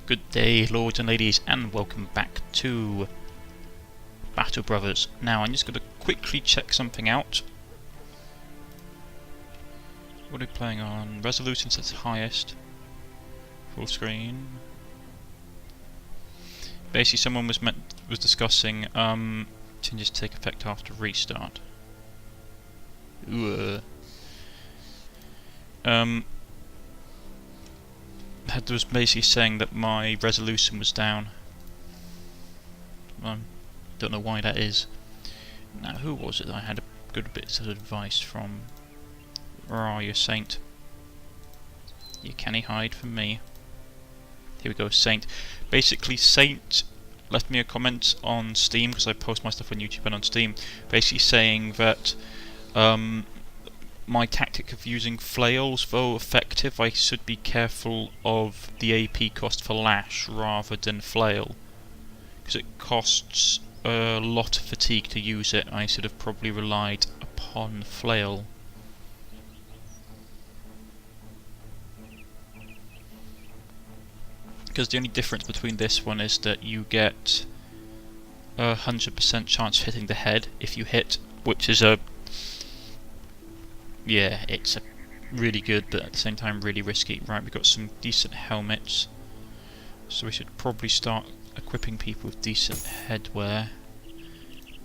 Good day, lords and ladies, and welcome back to Battle Brothers. Now, I'm just going to quickly check something out. What are we playing on? Resolution sets highest. Full screen. Basically, someone was discussing changes take effect after restart. Head was basically saying that my resolution was down. Don't know why that is. Now, who was it that I had a good bit of advice from? Where are you, Saint? You can't hide from me. Here we go, Saint. Basically, Saint left me a comment on Steam, because I post my stuff on YouTube and on Steam, basically saying that my tactic of using flails, though effective, I should be careful of the AP cost for lash rather than flail, because it costs a lot of fatigue to use it. I should have probably relied upon flail. Because the only difference between this one is that you get a 100% chance of hitting the head if you hit, which is it's a really good, but at the same time really risky. Right, we've got some decent helmets, so we should probably start equipping people with decent headwear.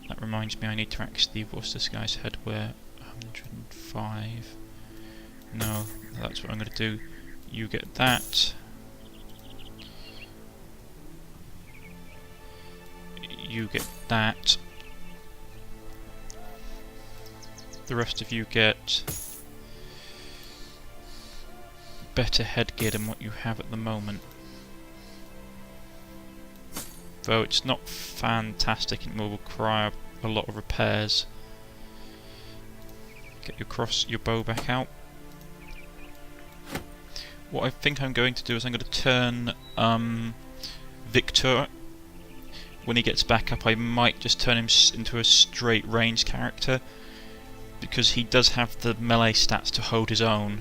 That reminds me, I need to actually, what's this guy's headwear? 105. No, that's what I'm going to do. You get that. You get that. The rest of you get better headgear than what you have at the moment. Though it's not fantastic, it will require a lot of repairs. Get your bow back out. What I think I'm going to do is I'm going to turn Victor. When he gets back up, I might just turn him into a straight range character, because he does have the melee stats to hold his own.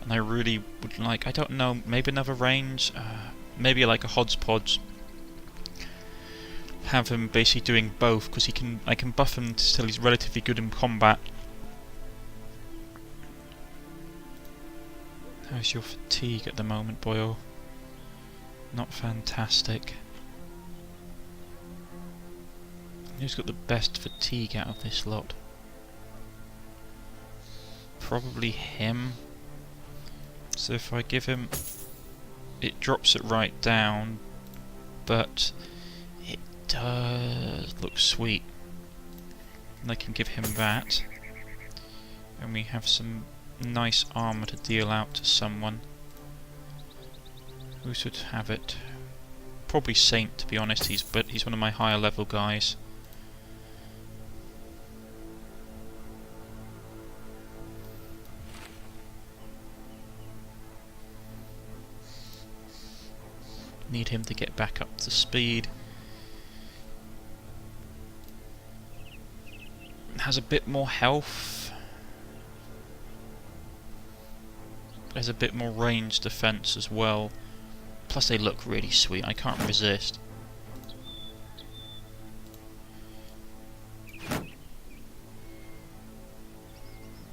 And I really would like, I don't know, maybe another range, maybe like a hodgepodge. Have him basically doing both, because I can buff him till he's relatively good in combat. How's your fatigue at the moment, Boyle? Not fantastic. Who's got the best fatigue out of this lot? Probably him. So if I give him, it drops it right down, but it does look sweet. And I can give him that, and we have some nice armor to deal out to someone. Who should have it? Probably Saint, to be honest. He's one of my higher level guys. Need him to get back up to speed. Has a bit more health. Has a bit more range defense as well. Plus they look really sweet, I can't resist.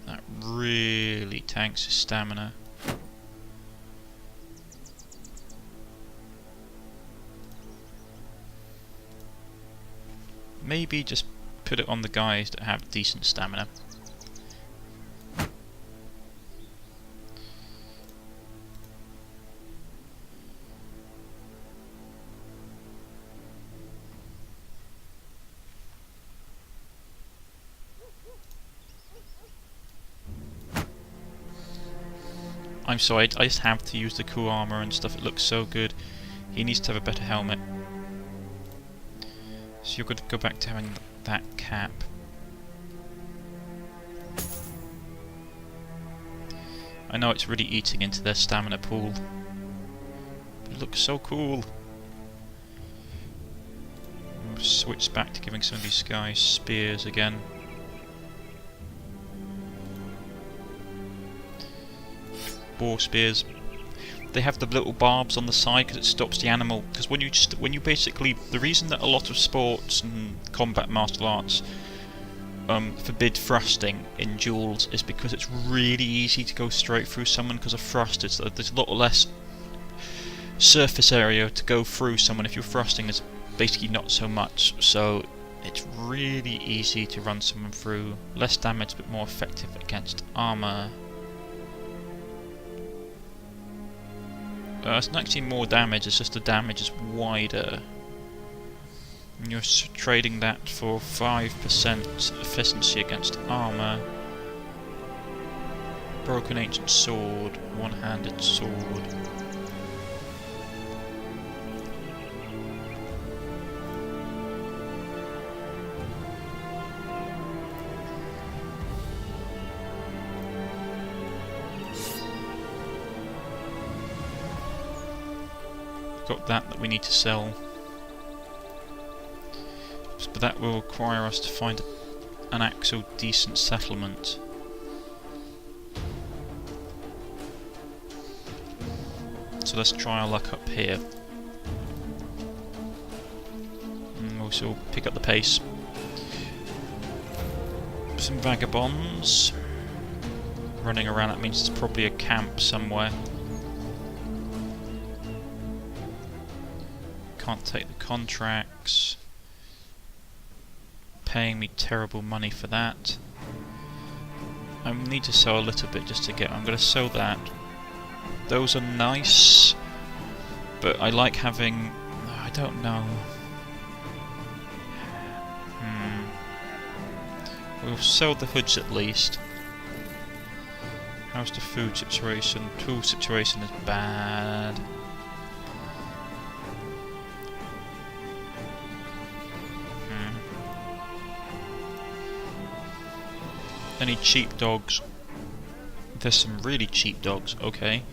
That really tanks his stamina. Maybe just put it on the guys that have decent stamina. I'm sorry, I just have to use the cool armor and stuff, it looks so good. He needs to have a better helmet. So you're going to go back to having that cap. I know it's really eating into their stamina pool, but it looks so cool. We'll switch back to giving some of these guys spears again. boar spears. they have the little barbs on the side because it stops the animal. Because when you basically, the reason that a lot of sports and combat martial arts forbid thrusting in duels is because it's really easy to go straight through someone because of thrust. There's a lot less surface area to go through someone. If you're thrusting, there's basically not so much. So it's really easy to run someone through. Less damage but more effective against armour. It's not actually more damage, it's just the damage is wider. And you're trading that for 5% efficiency against armour. Broken ancient sword, one-handed sword. Got that we need to sell. But that will require us to find an actual decent settlement. So let's try our luck up here. And also pick up the pace. Some vagabonds running around, that means there's probably a camp somewhere. Can't take the contracts. Paying me terrible money for that. I need to sell a little bit just to get. I'm going to sell that. Those are nice, but I like having. I don't know. We'll sell the hoods at least. How's the food situation? Tool situation is bad. Any cheap dogs? There's some really cheap dogs, okay.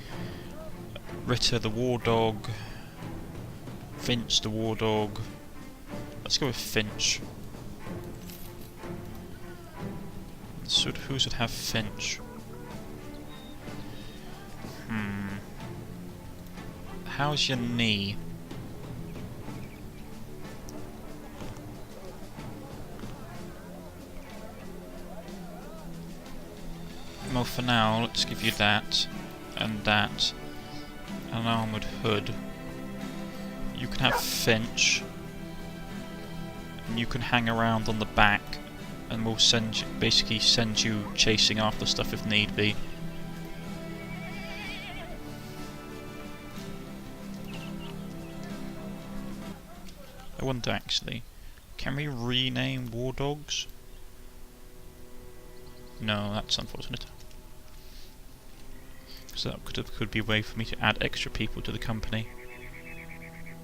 Ritter the war dog. Finch the war dog. Let's go with Finch. Who should have Finch? How's your knee? Well, for now, let's give you that, and an armoured hood. You can have Finch, and you can hang around on the back, and we'll basically send you chasing after stuff if need be. I wonder actually, can we rename war dogs? No, that's unfortunate. So that could be a way for me to add extra people to the company.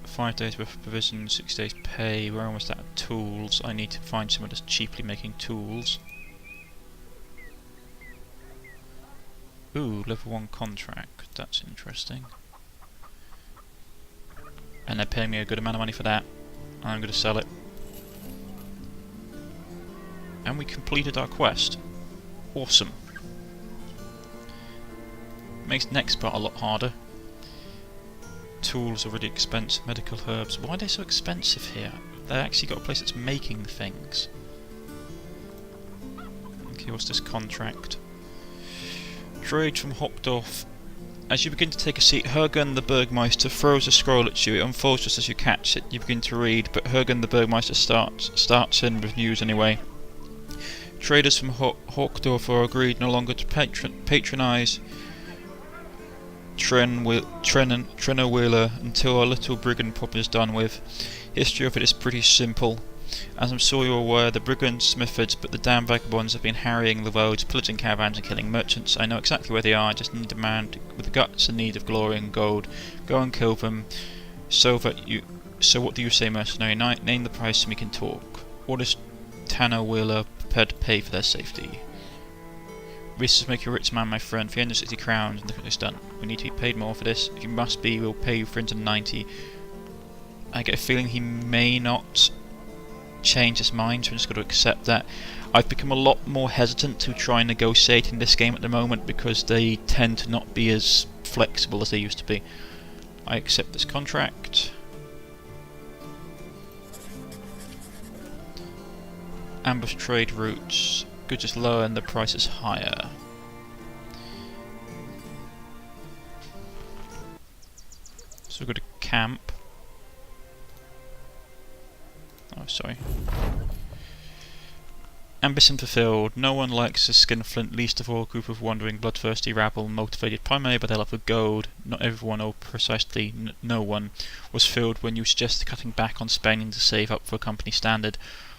5 days worth of provisions, 6 days pay. We're almost out of tools. I need to find someone that's cheaply making tools. Ooh, level 1 contract. That's interesting. And they're paying me a good amount of money for that. I'm going to sell it. And we completed our quest. Awesome. Makes the next part a lot harder. Tools are really expensive. Medical herbs. Why are they so expensive here? They actually got a place that's making the things. Okay, what's this contract? Trade from Hockdorf. As you begin to take a seat, Hergen the Burgmeister throws a scroll at you. It unfolds just as you catch it. You begin to read, but Hergen the Burgmeister starts in with news anyway. Traders from Hockdorf are agreed no longer to patronise Trenner Wheeler until our little brigand problem is done with. History of it is pretty simple. As I'm sure you're aware, the brigands, Smiffords, but the damn vagabonds have been harrying the roads, pillaging caravans and killing merchants. I know exactly where they are. I just need a man with the guts and need of glory and gold. Go and kill them. So what do you say, mercenary knight? Name the price and we can talk. What is Tanner Wheeler prepared to pay for their safety? This will make you a rich man, my friend. 360 crowns, and look what it's done. We need to be paid more for this. If you must be, we'll pay you 390. I get a feeling he may not change his mind, so I'm just got to accept that. I've become a lot more hesitant to try and negotiate in this game at the moment because they tend to not be as flexible as they used to be. I accept this contract. Ambush trade routes. Goods is lower and the price is higher. So we've got a camp. Oh, sorry. Ambition fulfilled. No one likes a skinflint, least of all a group of wandering, bloodthirsty rabble, motivated primarily by their love of gold. Not everyone, or precisely no one, was filled when you suggested cutting back on spending to save up for a company standard.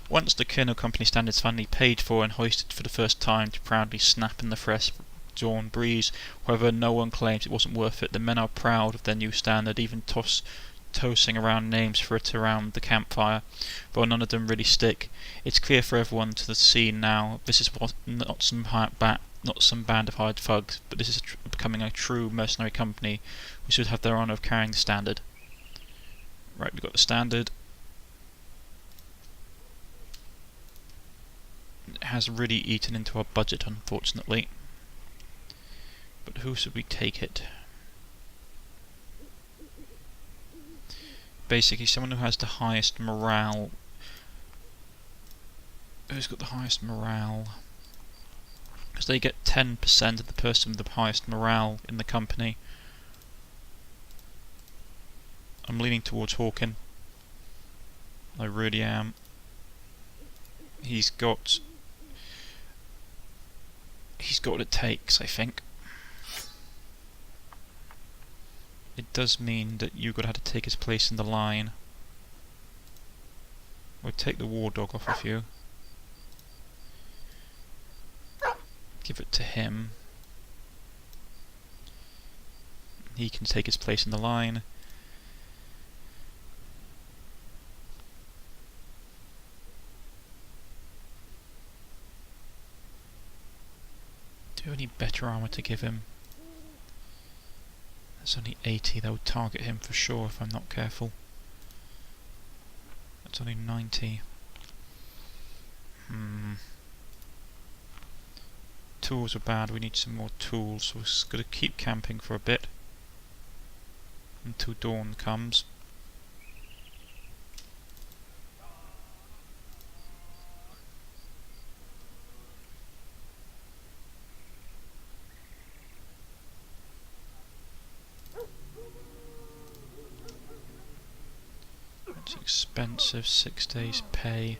Once the Colonel Company standards finally paid for and hoisted for the first time to proudly snap in the fresh dawn breeze, however, no one claims it wasn't worth it. The men are proud of their new standard, even tossing around names for it around the campfire, but none of them really stick. It's clear for everyone to the scene now. This is not some band of hired thugs, but this is becoming a true mercenary company who should have their honour of carrying the standard. Right, we've got the standard. It has really eaten into our budget, unfortunately. But who should we take it? Basically, someone who has the highest morale. Who's got the highest morale? Because they get 10% of the person with the highest morale in the company. I'm leaning towards Hawken. I really am. He's got what it takes, I think. It does mean that you've got to have to take his place in the line. We'll take the war dog off of you. Give it to him. He can take his place in the line. Do you have any better armour to give him? That's only 80, that would target him for sure if I'm not careful. That's only 90. Tools are bad, we need some more tools, so we're just going to keep camping for a bit. Until dawn comes. It's expensive, 6 days pay.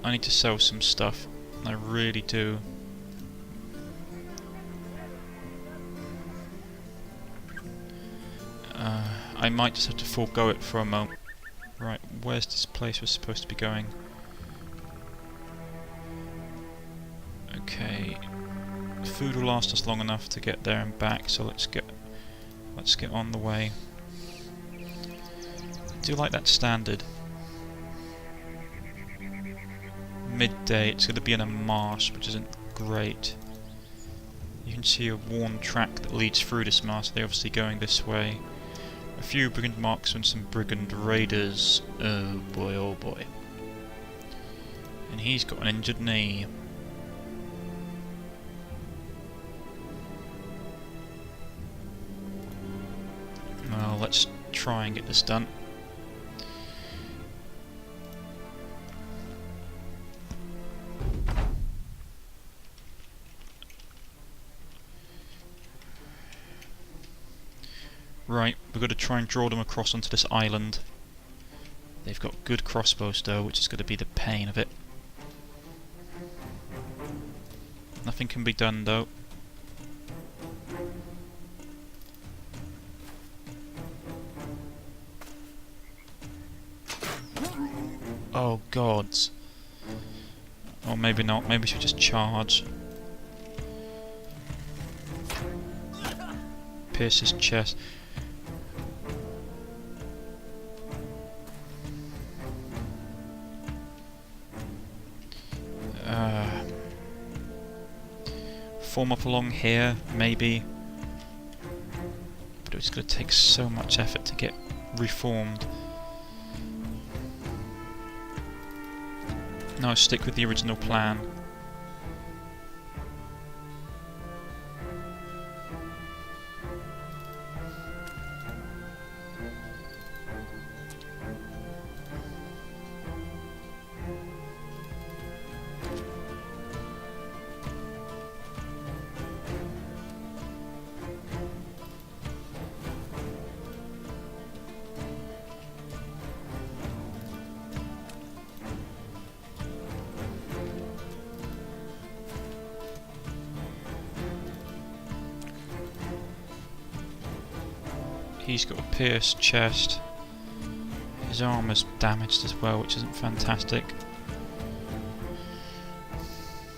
I need to sell some stuff, I really do. I might just have to forego it for a moment. Right, where's this place we're supposed to be going? Okay, food will last us long enough to get there and back, so let's get on the way. I do like that standard. Midday, it's going to be in a marsh, which isn't great. You can see a worn track that leads through this marsh, they're obviously going this way. A few brigand marksmen, some brigand raiders. Oh boy, oh boy. And he's got an injured knee. Well, let's try and get this done. Right, we've got to try and draw them across onto this island. They've got good crossbows though, which is going to be the pain of it. Nothing can be done though. Oh gods. Or maybe not, maybe we should just charge. Pierce his chest. Form up along here, maybe. But it's going to take so much effort to get reformed. No, stick with the original plan. He's got a pierced chest. His armour's damaged as well, which isn't fantastic.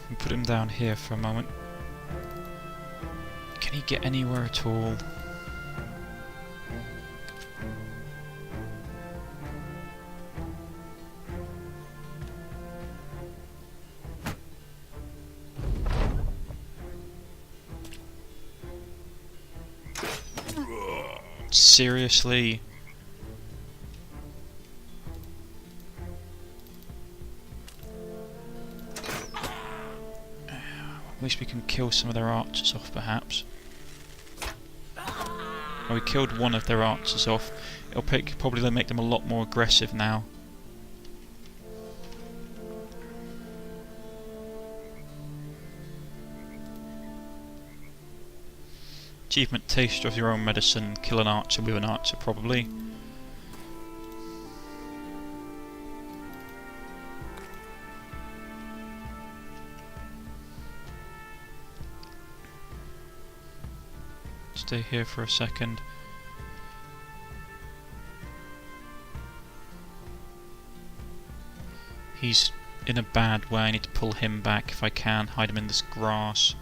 We'll put him down here for a moment. Can he get anywhere at all? Seriously? At least we can kill some of their archers off, perhaps. Well, we killed one of their archers off. It'll probably make them a lot more aggressive now. Achievement: taste of your own medicine. Kill an archer with an archer, probably. Stay here for a second. He's in a bad way. I need to pull him back if I can. Hide him in this grass.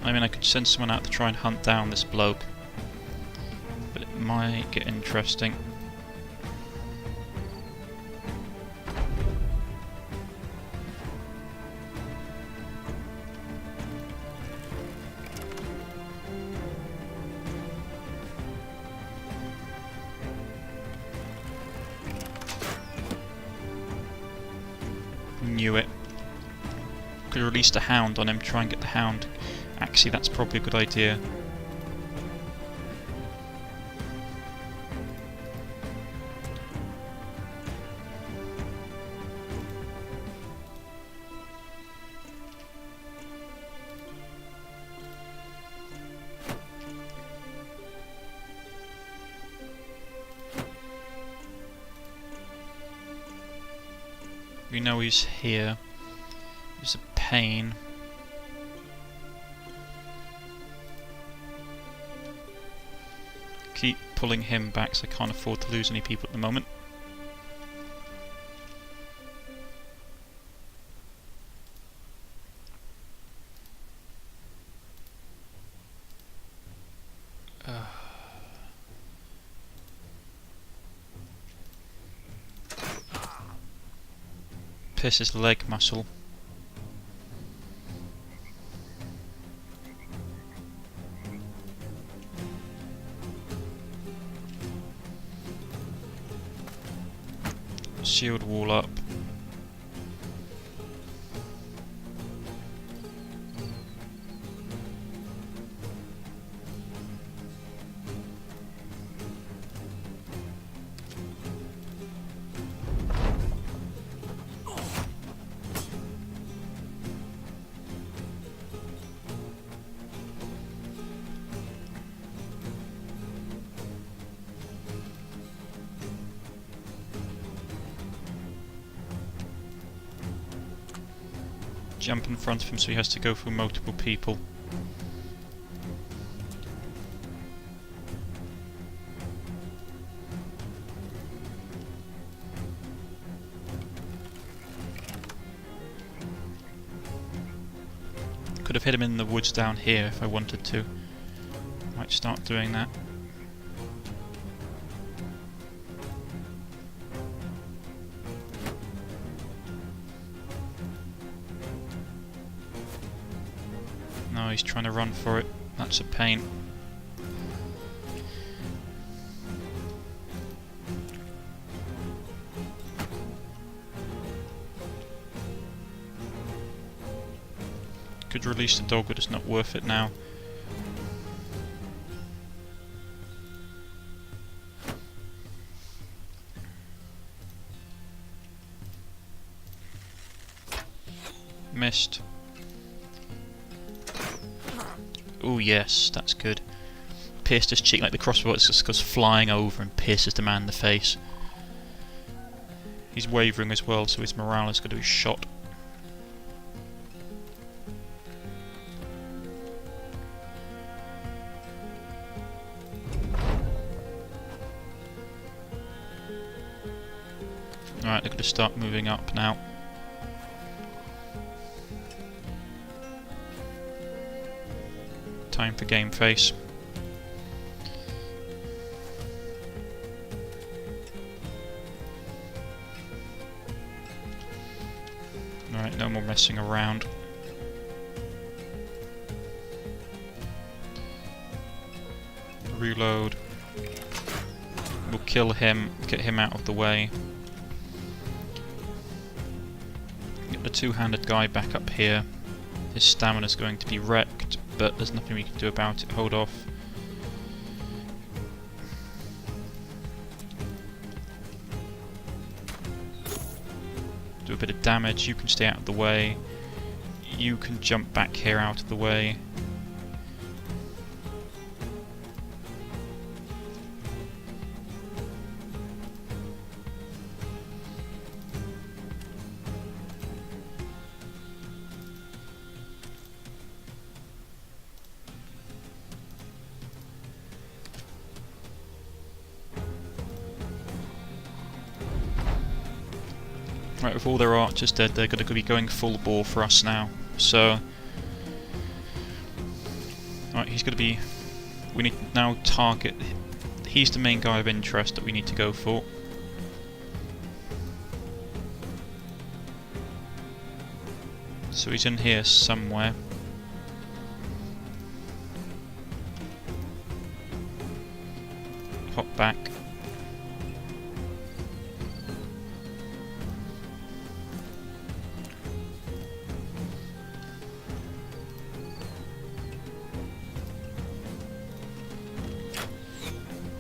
I mean, I could send someone out to try and hunt down this bloke, but it might get interesting. Knew it. Could have released a hound on him, try and get the hound. Actually, that's probably a good idea. We know he's here. He's a pain. Keep pulling him back, so I can't afford to lose any people at the moment. Pierce his leg muscle. Shield wall up. Jump in front of him so he has to go through multiple people. Could have hit him in the woods down here if I wanted to. Might start doing that. Oh, he's trying to run for it. That's a pain. Could release the dog, but it's not worth it now. Missed. Oh yes, that's good. Pierced his cheek like the crossbow just goes flying over and pierces the man in the face. He's wavering as well, so his morale is going to be shot. Alright, they're going to start moving up now. Time for game face. Alright, no more messing around. Reload. We'll kill him, get him out of the way. Get the two-handed guy back up here. His stamina's going to be wrecked, but there's nothing we can do about it. Hold off. Do a bit of damage. You can stay out of the way. You can jump back here out of the way. Right, with all their archers dead, they're going to be going full bore for us now. So, right, he's going to be. We need to now target. He's the main guy of interest that we need to go for. So he's in here somewhere. Hop back.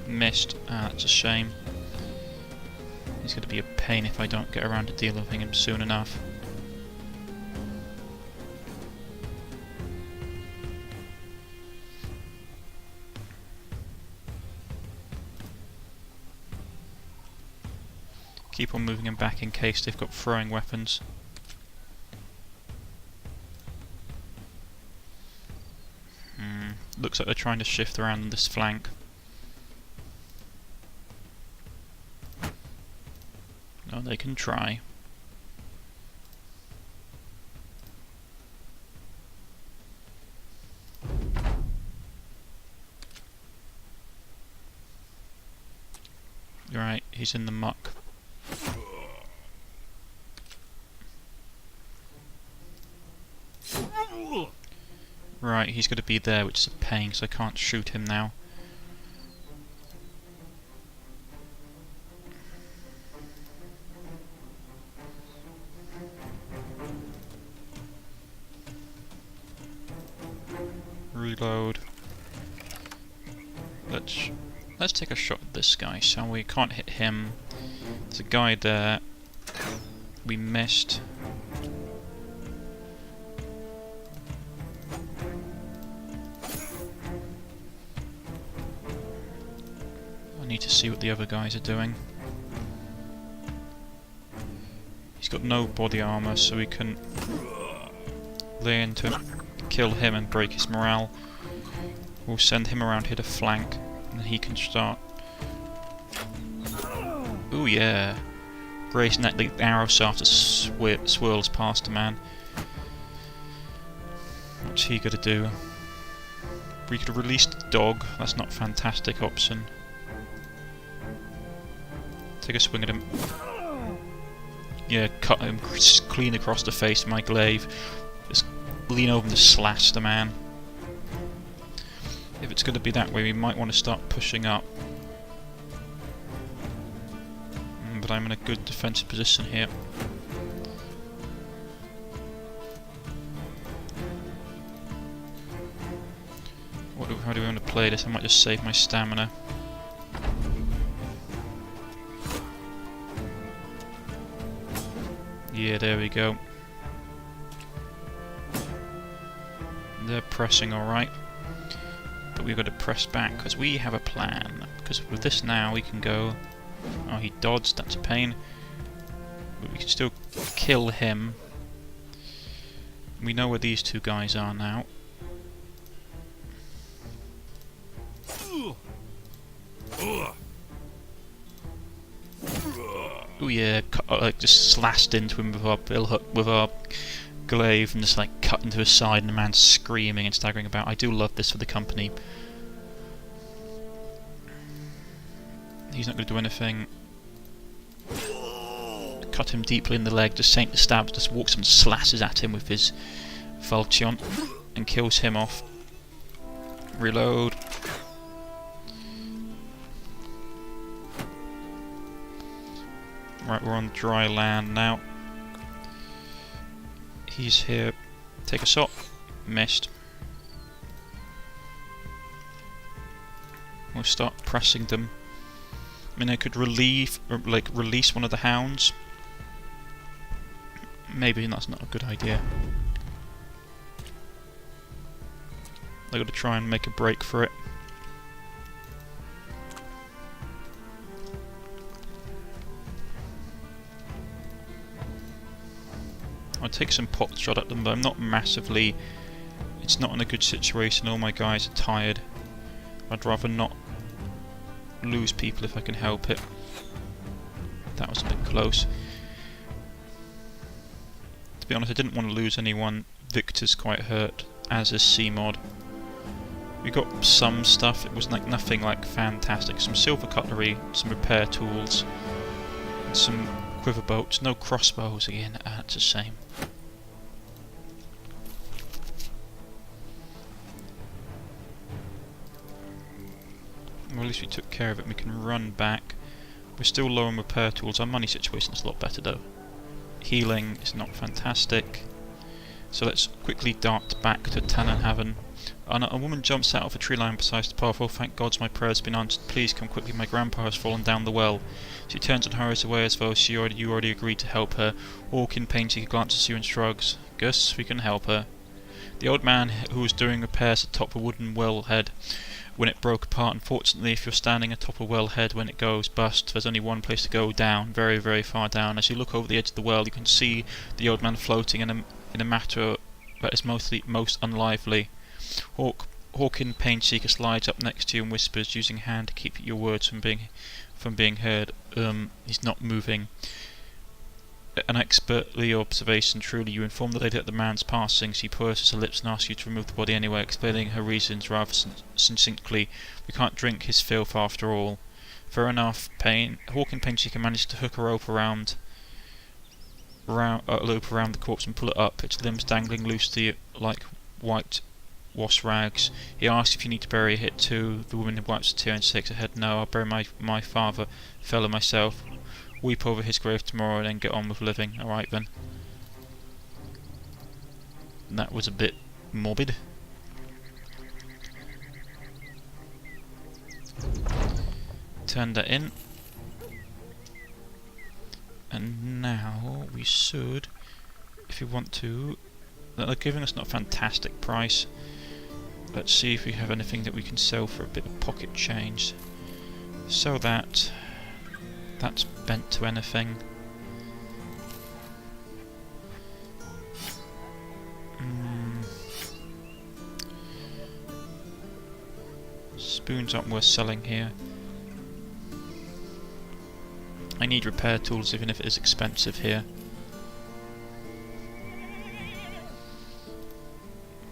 Missed. Ah, that's a shame. He's going to be a pain if I don't get around to dealing with him soon enough. Keep on moving him back in case they've got throwing weapons. Looks like they're trying to shift around on this flank. No, they can try. Right, he's in the muck. Right, he's going to be there, which is a pain, so I can't shoot him now. Reload. Let's take a shot at this guy, shall we? Can't hit him. There's a guy there. We missed. I need to see what the other guys are doing. He's got no body armor, so we can lay into him, kill him and break his morale. We'll send him around here to flank, and then he can start. Ooh yeah! Gray's net, the arrow shaft swirls past the man. What's he gonna do? We could have released the dog. That's not a fantastic option. Take a swing at him. Yeah, cut him clean across the face with my glaive. Just lean over and just slash the man. If it's going to be that way, we might want to start pushing up. But I'm in a good defensive position here. How do we want to play this? I might just save my stamina. Yeah, there we go. They're pressing alright. But we've got to press back because we have a plan. Because with this now we can go... Oh, he dodged, that's a pain. But we can still kill him. We know where these two guys are now. Oh yeah, just slashed into him with our billhook, with our glaive, and just like cut into his side, and the man's screaming and staggering about. I do love this for the company. He's not going to do anything. Cut him deeply in the leg, just stabs, just walks and slashes at him with his falchion, and kills him off. Reload. Right, we're on dry land now. He's here. Take a shot. Missed. We'll start pressing them. I mean, I could release one of the hounds. Maybe that's not a good idea. They've got to try and make a break for it. I'll take some pot shot at them, but I'm not massively... It's not in a good situation, all my guys are tired. I'd rather not lose people if I can help it. That was a bit close. To be honest, I didn't want to lose anyone. Victor's quite hurt, as is C-Mod. We got some stuff, it was like nothing like fantastic. Some silver cutlery, some repair tools, and some quiver bolts. No crossbows again, that's a shame. Well, at least we took care of it and we can run back. We're still low on repair tools. Our money situation is a lot better though. Healing is not fantastic. So let's quickly dart back to Tannenhaven. A woman jumps out of a tree line beside the path. Oh, thank God my prayer has been answered. Please come quickly, my grandpa has fallen down the well. She turns and hurries away as though you already agreed to help her. Orc in pain, she glances at you and shrugs. Gus, we can help her. The old man who was doing repairs atop a wooden wellhead when it broke apart. Unfortunately, if you're standing atop a wellhead when it goes bust, there's only one place to go down, very, very far down. As you look over the edge of the well, you can see the old man floating in a matter that is most unlively. Hawk in pain seeker slides up next to you and whispers, using hand to keep your words from being heard. He's not moving. An expertly observation, truly. You inform the lady that the man's passing. She purses her lips and asks you to remove the body anyway, explaining her reasons rather succinctly. We can't drink his filth after all. Fair enough. Hawk in pain seeker managed to hook a rope around the corpse and pull it up, its limbs dangling loosely like white wash rags. He asks if you need to bury it too. The woman wipes a tear and shakes her head. No, I'll bury my father, fellow myself. Weep over his grave tomorrow and then get on with living. Alright then. That was a bit morbid. Turn that in. And now we should, if we want to, they're giving us not a fantastic price. Let's see if we have anything that we can sell for a bit of pocket change. So that's bent to anything. Spoons aren't worth selling here. I need repair tools even if it is expensive here.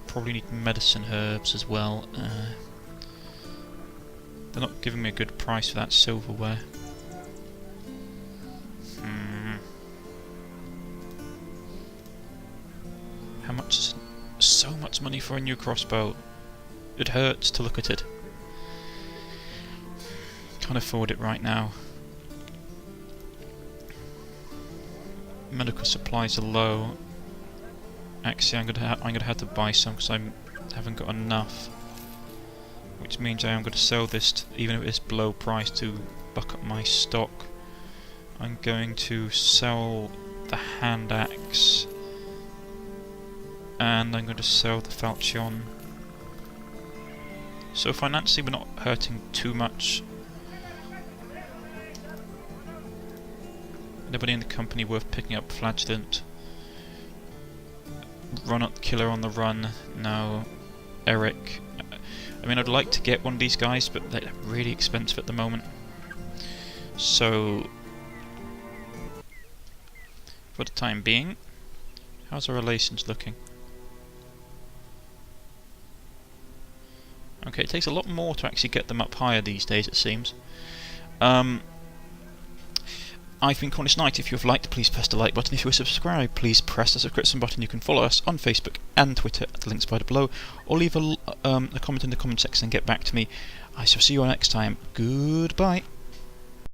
Probably need medicine herbs as well. They're not giving me a good price for that silverware. How much? So much money for a new crossbow. It hurts to look at it. Can't afford it right now. Medical supplies are low. Actually, I'm gonna have to buy some because I haven't got enough. Which means I am going to sell this, even if it's below price, to buck up my stock. I'm going to sell the hand axe, and I'm going to sell the falchion. So financially, we're not hurting too much. Anybody in the company worth picking up? Flagellant. Run up killer on the run. No. Eric. I mean, I'd like to get one of these guys, but they're really expensive at the moment. So, for the time being, how's our relations looking? Okay, it takes a lot more to actually get them up higher these days, it seems. I've been Cornish-Knight. If you've liked, please press the like button. If you are subscribed, please press the subscription button. You can follow us on Facebook and Twitter at the links provided below, or leave a comment in the comment section and get back to me. I shall see you all next time. Goodbye.